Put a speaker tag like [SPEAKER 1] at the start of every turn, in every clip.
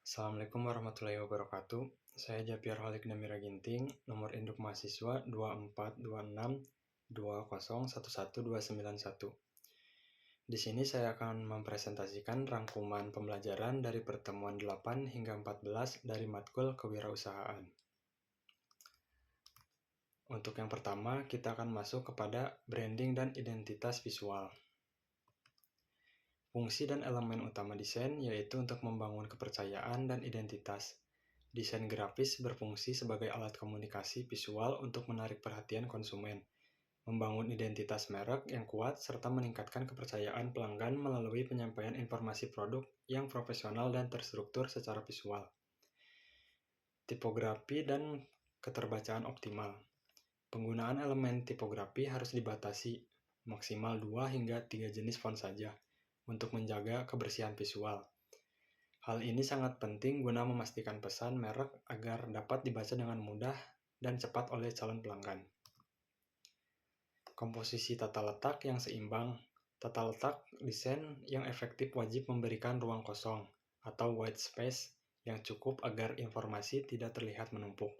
[SPEAKER 1] Assalamualaikum warahmatullahi wabarakatuh. Saya Japiar Holik Namira Ginting, nomor induk mahasiswa 242620111291. Di sini saya akan mempresentasikan rangkuman pembelajaran dari pertemuan 8 hingga 14 dari matkul kewirausahaan. Untuk yang pertama, kita akan masuk kepada branding dan identitas visual. Fungsi dan elemen utama desain yaitu untuk membangun kepercayaan dan identitas. Desain grafis berfungsi sebagai alat komunikasi visual untuk menarik perhatian konsumen, membangun identitas merek yang kuat, serta meningkatkan kepercayaan pelanggan melalui penyampaian informasi produk yang profesional dan terstruktur secara visual. Tipografi dan keterbacaan optimal. Penggunaan elemen tipografi harus dibatasi, maksimal 2 hingga 3 jenis font saja, untuk menjaga kebersihan visual. Hal ini sangat penting guna memastikan pesan merek agar dapat dibaca dengan mudah dan cepat oleh calon pelanggan. Komposisi tata letak yang seimbang. Tata letak desain yang efektif wajib memberikan ruang kosong atau white space yang cukup agar informasi tidak terlihat menumpuk.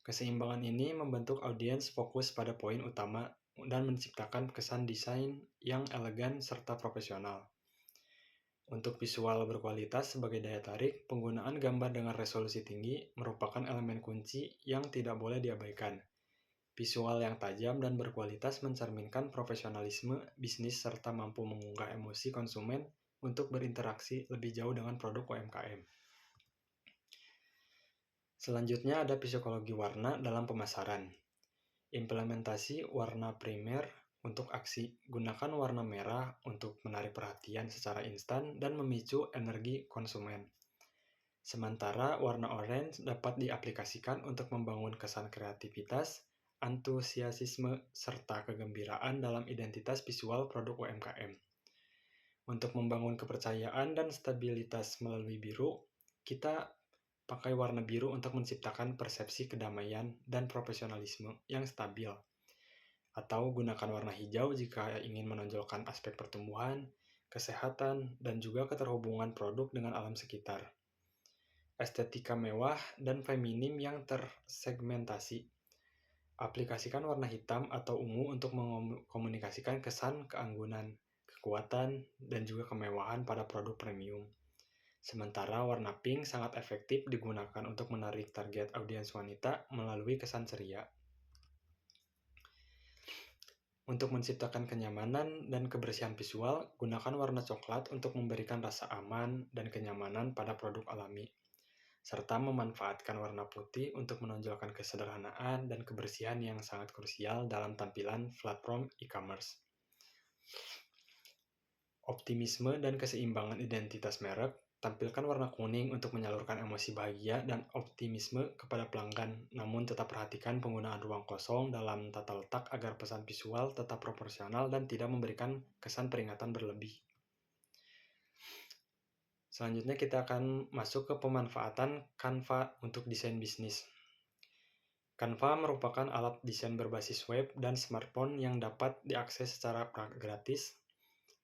[SPEAKER 1] Keseimbangan ini membentuk audiens fokus pada poin utama dan menciptakan kesan desain yang elegan serta profesional. Untuk visual berkualitas sebagai daya tarik, penggunaan gambar dengan resolusi tinggi merupakan elemen kunci yang tidak boleh diabaikan. Visual yang tajam dan berkualitas mencerminkan profesionalisme bisnis serta mampu mengunggah emosi konsumen untuk berinteraksi lebih jauh dengan produk UMKM. Selanjutnya ada psikologi warna dalam pemasaran. Implementasi warna primer untuk aksi. Gunakan warna merah untuk menarik perhatian secara instan dan memicu energi konsumen. Sementara warna orange dapat diaplikasikan untuk membangun kesan kreativitas, antusiasme, serta kegembiraan dalam identitas visual produk UMKM. Untuk membangun kepercayaan dan stabilitas melalui biru, kita pakai warna biru untuk menciptakan persepsi kedamaian dan profesionalisme yang stabil. Atau gunakan warna hijau jika ingin menonjolkan aspek pertumbuhan, kesehatan, dan juga keterhubungan produk dengan alam sekitar. Estetika mewah dan feminim yang tersegmentasi. Aplikasikan warna hitam atau ungu untuk mengkomunikasikan kesan keanggunan, kekuatan, dan juga kemewahan pada produk premium. Sementara warna pink sangat efektif digunakan untuk menarik target audiens wanita melalui kesan ceria. Untuk menciptakan kenyamanan dan kebersihan visual, gunakan warna coklat untuk memberikan rasa aman dan kenyamanan pada produk alami, serta memanfaatkan warna putih untuk menonjolkan kesederhanaan dan kebersihan yang sangat krusial dalam tampilan platform e-commerce. Optimisme dan keseimbangan identitas merek. Tampilkan warna kuning untuk menyalurkan emosi bahagia dan optimisme kepada pelanggan, namun tetap perhatikan penggunaan ruang kosong dalam tata letak agar pesan visual tetap proporsional dan tidak memberikan kesan peringatan berlebih. Selanjutnya kita akan masuk ke pemanfaatan Canva untuk desain bisnis. Canva merupakan alat desain berbasis web dan smartphone yang dapat diakses secara gratis.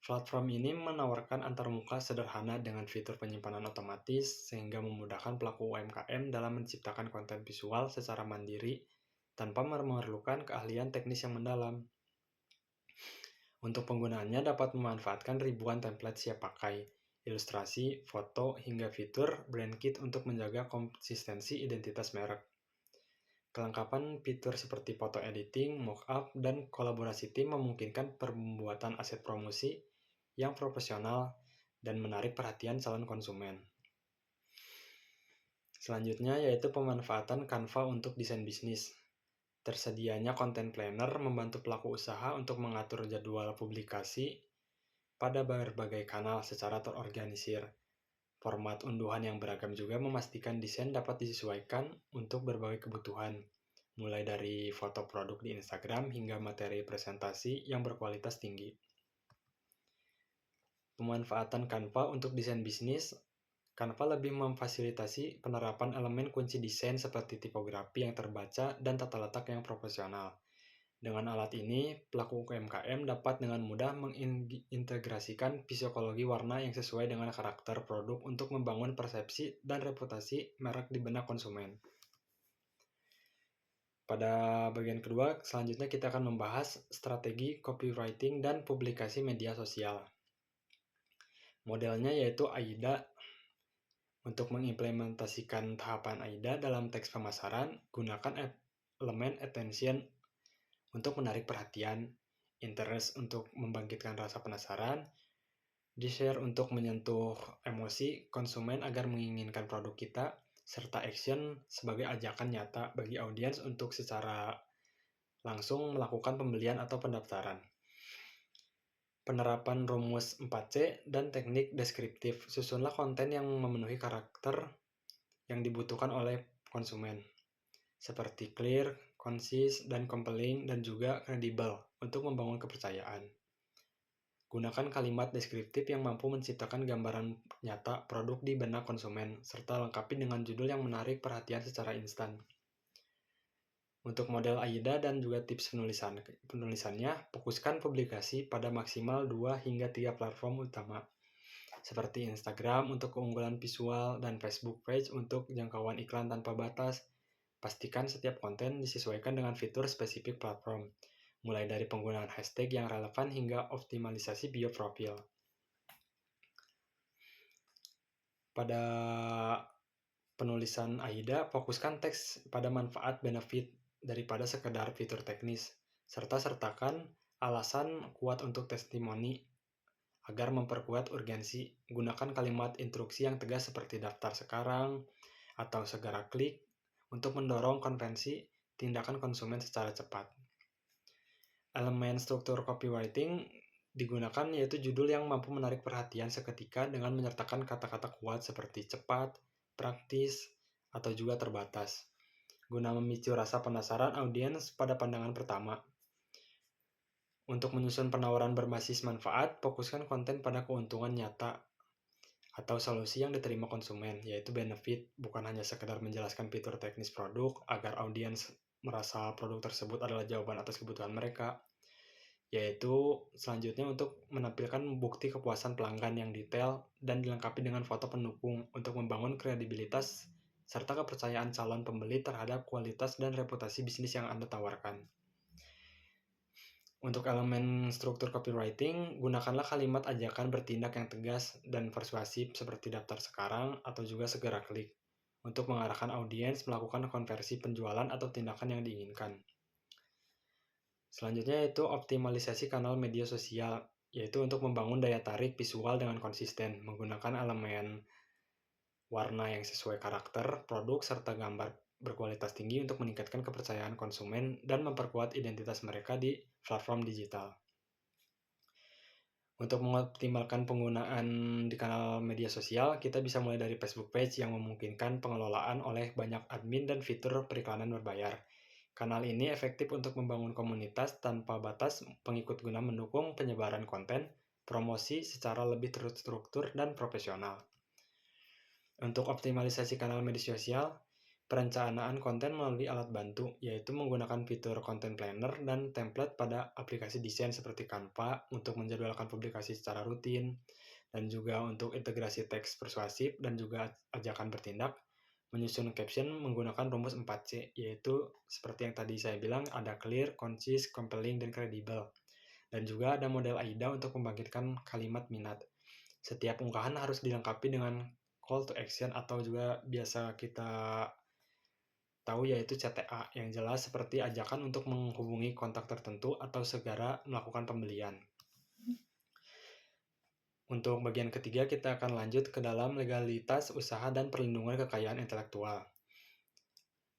[SPEAKER 1] Platform ini menawarkan antarmuka sederhana dengan fitur penyimpanan otomatis sehingga memudahkan pelaku UMKM dalam menciptakan konten visual secara mandiri tanpa memerlukan keahlian teknis yang mendalam. Untuk penggunaannya dapat memanfaatkan ribuan template siap pakai, ilustrasi, foto, hingga fitur brand kit untuk menjaga konsistensi identitas merek. Kelengkapan fitur seperti foto editing, mockup, dan kolaborasi tim memungkinkan pembuatan aset promosi yang profesional dan menarik perhatian calon konsumen. Selanjutnya yaitu pemanfaatan Canva untuk desain bisnis. Tersedianya content planner membantu pelaku usaha untuk mengatur jadwal publikasi pada berbagai kanal secara terorganisir. Format unduhan yang beragam juga memastikan desain dapat disesuaikan untuk berbagai kebutuhan, mulai dari foto produk di Instagram hingga materi presentasi yang berkualitas tinggi. Pemanfaatan Canva untuk desain bisnis. Canva lebih memfasilitasi penerapan elemen kunci desain seperti tipografi yang terbaca dan tata letak yang profesional. Dengan alat ini, pelaku UMKM dapat dengan mudah mengintegrasikan psikologi warna yang sesuai dengan karakter produk untuk membangun persepsi dan reputasi merek di benak konsumen. Pada bagian kedua, selanjutnya kita akan membahas strategi copywriting dan publikasi media sosial. Modelnya yaitu AIDA. Untuk mengimplementasikan tahapan AIDA dalam teks pemasaran, gunakan elemen attention untuk menarik perhatian, interest untuk membangkitkan rasa penasaran, desire untuk menyentuh emosi konsumen agar menginginkan produk kita, serta action sebagai ajakan nyata bagi audiens untuk secara langsung melakukan pembelian atau pendaftaran. Penerapan rumus 4C dan teknik deskriptif. Susunlah konten yang memenuhi karakter yang dibutuhkan oleh konsumen, seperti clear, konsis, dan compelling, dan juga kredibel untuk membangun kepercayaan. Gunakan kalimat deskriptif yang mampu menciptakan gambaran nyata produk di benak konsumen, serta lengkapi dengan judul yang menarik perhatian secara instan. Untuk model AIDA dan juga tips penulisannya, fokuskan publikasi pada maksimal 2 hingga 3 platform utama, seperti Instagram untuk keunggulan visual dan Facebook page untuk jangkauan iklan tanpa batas. Pastikan setiap konten disesuaikan dengan fitur spesifik platform, mulai dari penggunaan hashtag yang relevan hingga optimalisasi bio profil. Pada penulisan AIDA, fokuskan teks pada manfaat benefit daripada sekedar fitur teknis, serta sertakan alasan kuat untuk testimoni agar memperkuat urgensi. Gunakan kalimat instruksi yang tegas seperti daftar sekarang atau segera klik untuk mendorong konvensi tindakan konsumen secara cepat. Elemen struktur copywriting digunakan yaitu judul yang mampu menarik perhatian seketika dengan menyertakan kata-kata kuat seperti cepat, praktis, atau juga terbatas, guna memicu rasa penasaran audiens pada pandangan pertama. Untuk menyusun penawaran berbasis manfaat, fokuskan konten pada keuntungan nyata atau solusi yang diterima konsumen, yaitu benefit, bukan hanya sekedar menjelaskan fitur teknis produk agar audiens merasa produk tersebut adalah jawaban atas kebutuhan mereka. Yaitu selanjutnya untuk menampilkan bukti kepuasan pelanggan yang detail dan dilengkapi dengan foto pendukung untuk membangun kredibilitas serta kepercayaan calon pembeli terhadap kualitas dan reputasi bisnis yang Anda tawarkan. Untuk elemen struktur copywriting, gunakanlah kalimat ajakan bertindak yang tegas dan persuasif seperti daftar sekarang atau juga segera klik untuk mengarahkan audiens melakukan konversi penjualan atau tindakan yang diinginkan. Selanjutnya yaitu optimalisasi kanal media sosial, yaitu untuk membangun daya tarik visual dengan konsisten, menggunakan elemen warna yang sesuai karakter, produk, serta gambar berkualitas tinggi untuk meningkatkan kepercayaan konsumen dan memperkuat identitas mereka di platform digital. Untuk mengoptimalkan penggunaan di kanal media sosial, kita bisa mulai dari Facebook page yang memungkinkan pengelolaan oleh banyak admin dan fitur periklanan berbayar. Kanal ini efektif untuk membangun komunitas tanpa batas pengikut guna mendukung penyebaran konten, promosi secara lebih terstruktur dan profesional. Untuk optimalisasi kanal media sosial, perencanaan konten melalui alat bantu, yaitu menggunakan fitur content planner dan template pada aplikasi desain seperti Canva untuk menjadwalkan publikasi secara rutin, dan juga untuk integrasi teks persuasif dan juga ajakan bertindak. Menyusun caption menggunakan rumus 4C, yaitu seperti yang tadi saya bilang, ada clear, concise, compelling, dan kredibel. Dan juga ada model AIDA untuk membangkitkan kalimat minat. Setiap unggahan harus dilengkapi dengan call to action atau juga biasa kita tahu yaitu CTA yang jelas seperti ajakan untuk menghubungi kontak tertentu atau segera melakukan pembelian. Untuk bagian ketiga kita akan lanjut ke dalam legalitas usaha dan perlindungan kekayaan intelektual.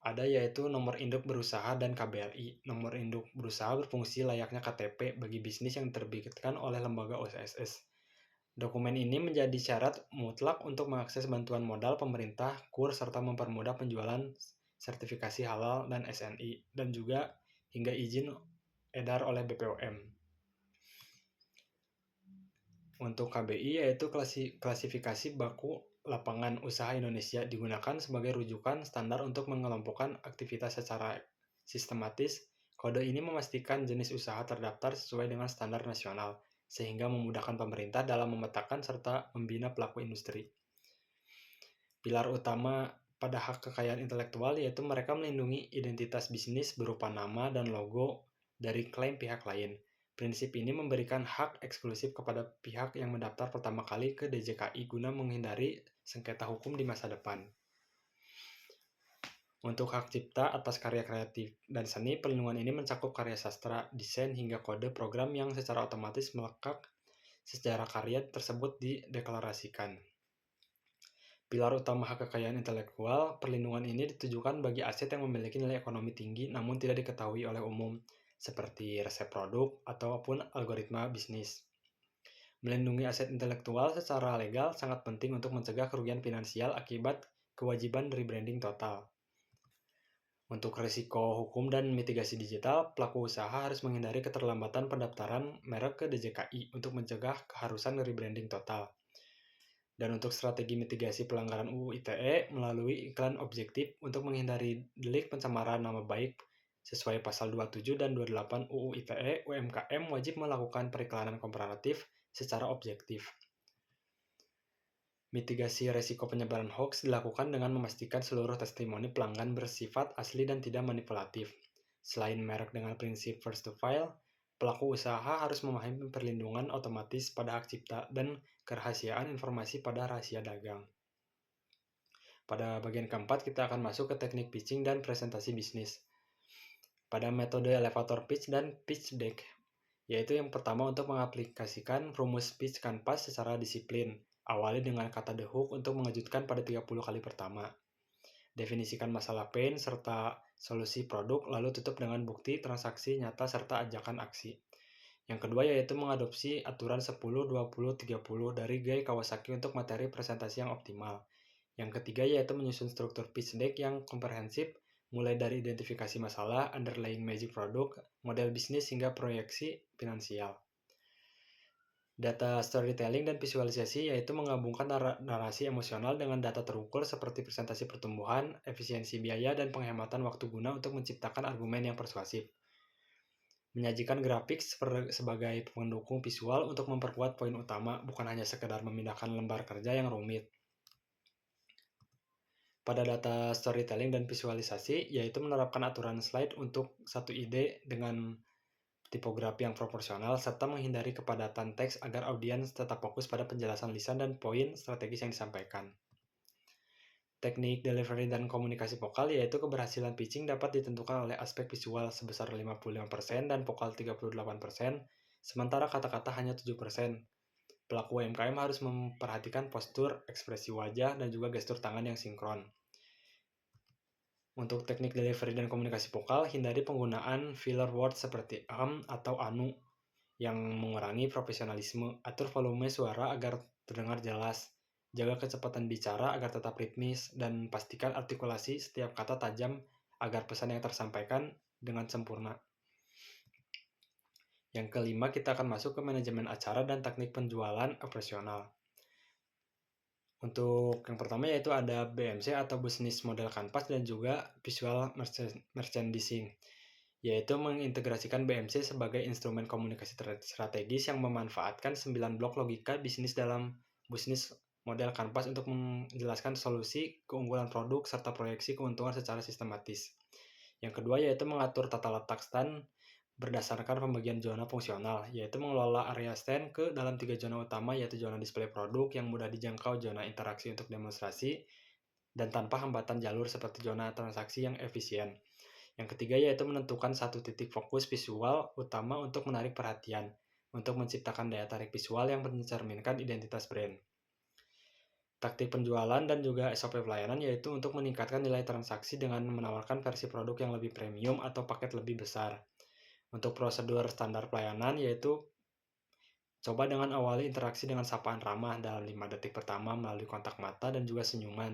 [SPEAKER 1] Ada yaitu nomor induk berusaha dan KBRI. Nomor induk berusaha berfungsi layaknya KTP bagi bisnis yang diterbitkan oleh lembaga OSS. Dokumen ini menjadi syarat mutlak untuk mengakses bantuan modal pemerintah, KUR, serta mempermudah penjualan sertifikasi halal dan SNI, dan juga hingga izin edar oleh BPOM. Untuk KBI yaitu klasifikasi baku lapangan usaha Indonesia digunakan sebagai rujukan standar untuk mengelompokkan aktivitas secara sistematis, Kode ini memastikan jenis usaha terdaftar sesuai dengan standar nasional, sehingga memudahkan pemerintah dalam memetakan serta membina pelaku industri. Pilar utama pada hak kekayaan intelektual yaitu mereka melindungi identitas bisnis berupa nama dan logo dari klaim pihak lain. Prinsip ini memberikan hak eksklusif kepada pihak yang mendaftar pertama kali ke DJKI guna menghindari sengketa hukum di masa depan. Untuk hak cipta atas karya kreatif dan seni, perlindungan ini mencakup karya sastra, desain, hingga kode program yang secara otomatis melekat sejarah karya tersebut dideklarasikan. Pilar utama hak kekayaan intelektual, perlindungan ini ditujukan bagi aset yang memiliki nilai ekonomi tinggi namun tidak diketahui oleh umum, seperti resep produk ataupun algoritma bisnis. Melindungi aset intelektual secara legal sangat penting untuk mencegah kerugian finansial akibat kewajiban rebranding total. Untuk risiko hukum dan mitigasi digital, pelaku usaha harus menghindari keterlambatan pendaftaran merek ke DJKI untuk mencegah keharusan rebranding total. Dan untuk strategi mitigasi pelanggaran UU ITE melalui iklan objektif untuk menghindari delik pencemaran nama baik sesuai pasal 27 dan 28 UU ITE, UMKM wajib melakukan periklanan komparatif secara objektif. Mitigasi resiko penyebaran hoax dilakukan dengan memastikan seluruh testimoni pelanggan bersifat asli dan tidak manipulatif. Selain merek dengan prinsip first to file, pelaku usaha harus memahami perlindungan otomatis pada hak cipta dan kerahasiaan informasi pada rahasia dagang. Pada bagian keempat, kita akan masuk ke teknik pitching dan presentasi bisnis. Pada metode elevator pitch dan pitch deck, yaitu yang pertama untuk mengaplikasikan rumus pitch canvas secara disiplin. Awali dengan kata the hook untuk mengejutkan pada 30 kali pertama. Definisikan masalah pain serta solusi produk, lalu tutup dengan bukti transaksi nyata serta ajakan aksi. Yang kedua yaitu mengadopsi aturan 10-20-30 dari Gai Kawasaki untuk materi presentasi yang optimal. Yang ketiga yaitu menyusun struktur pitch deck yang komprehensif, mulai dari identifikasi masalah, underlying magic product, model bisnis hingga proyeksi finansial. Data storytelling dan visualisasi yaitu menggabungkan narasi emosional dengan data terukur seperti presentasi pertumbuhan, efisiensi biaya, dan penghematan waktu guna untuk menciptakan argumen yang persuasif. Menyajikan grafik sebagai pendukung visual untuk memperkuat poin utama, bukan hanya sekedar memindahkan lembar kerja yang rumit. Pada data storytelling dan visualisasi, yaitu menerapkan aturan slide untuk satu ide dengan tipografi yang proporsional, serta menghindari kepadatan teks agar audiens tetap fokus pada penjelasan lisan dan poin strategis yang disampaikan. Teknik delivery dan komunikasi vokal yaitu keberhasilan pitching dapat ditentukan oleh aspek visual sebesar 55% dan vokal 38%, sementara kata-kata hanya 7%. Pelaku UMKM harus memperhatikan postur, ekspresi wajah, dan juga gestur tangan yang sinkron. Untuk teknik delivery dan komunikasi vokal, hindari penggunaan filler word seperti atau anu yang mengurangi profesionalisme. Atur volume suara agar terdengar jelas. Jaga kecepatan bicara agar tetap ritmis, dan pastikan artikulasi setiap kata tajam agar pesan yang tersampaikan dengan sempurna. Yang kelima, kita akan masuk ke manajemen acara dan teknik penjualan operasional. Untuk yang pertama yaitu ada BMC atau Business Model Canvas dan juga Visual Merchandising, yaitu mengintegrasikan BMC sebagai instrumen komunikasi strategis yang memanfaatkan 9 blok logika bisnis dalam Business Model Canvas untuk menjelaskan solusi, keunggulan produk, serta proyeksi keuntungan secara sistematis. Yang kedua yaitu mengatur tata letak stand berdasarkan pembagian zona fungsional, yaitu mengelola area stand ke dalam 3 zona utama, yaitu zona display produk yang mudah dijangkau, zona interaksi untuk demonstrasi, dan tanpa hambatan jalur seperti zona transaksi yang efisien. Yang ketiga yaitu menentukan satu titik fokus visual utama untuk menarik perhatian, untuk menciptakan daya tarik visual yang mencerminkan identitas brand. Taktik penjualan dan juga SOP pelayanan yaitu untuk meningkatkan nilai transaksi dengan menawarkan versi produk yang lebih premium atau paket lebih besar. Untuk prosedur standar pelayanan yaitu coba dengan awali interaksi dengan sapaan ramah dalam 5 detik pertama melalui kontak mata dan juga senyuman.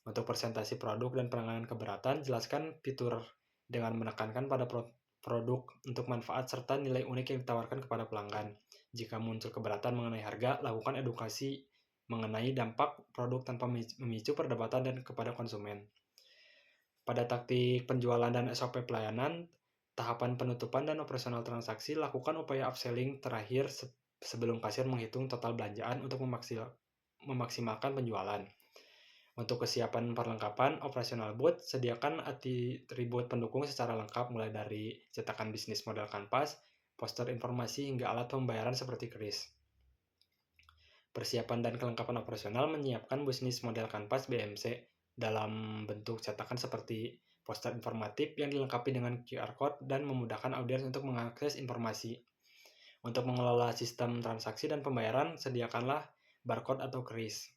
[SPEAKER 1] Untuk presentasi produk dan penanganan keberatan, jelaskan fitur dengan menekankan pada produk untuk manfaat serta nilai unik yang ditawarkan kepada pelanggan. Jika muncul keberatan mengenai harga, lakukan edukasi mengenai dampak produk tanpa memicu perdebatan dan kepada konsumen. Pada taktik penjualan dan SOP pelayanan, Tahapan penutupan dan operasional transaksi, lakukan upaya upselling terakhir sebelum kasir menghitung total belanjaan untuk memaksimalkan penjualan. Untuk kesiapan perlengkapan operasional booth, sediakan atribut pendukung secara lengkap mulai dari cetakan bisnis model kanvas, poster informasi hingga alat pembayaran seperti kris. Persiapan dan kelengkapan operasional menyiapkan bisnis model kanvas BMC dalam bentuk cetakan seperti poster informatif yang dilengkapi dengan QR Code dan memudahkan audiens untuk mengakses informasi. Untuk mengelola sistem transaksi dan pembayaran, sediakanlah barcode atau kris.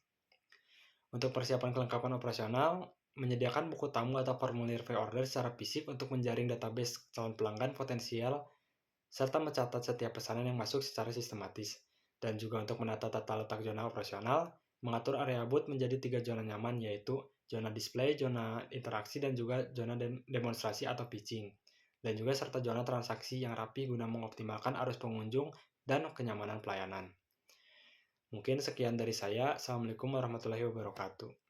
[SPEAKER 1] Untuk persiapan kelengkapan operasional, menyediakan buku tamu atau formulir pre-order secara fisik untuk menjaring database calon pelanggan potensial, serta mencatat setiap pesanan yang masuk secara sistematis. Dan juga untuk menata tata letak zona operasional, mengatur area booth menjadi 3 zona nyaman, yaitu zona display, zona interaksi, dan juga zona demonstrasi atau pitching. Dan juga serta zona transaksi yang rapi guna mengoptimalkan arus pengunjung dan kenyamanan pelayanan. Mungkin sekian dari saya. Assalamualaikum warahmatullahi wabarakatuh.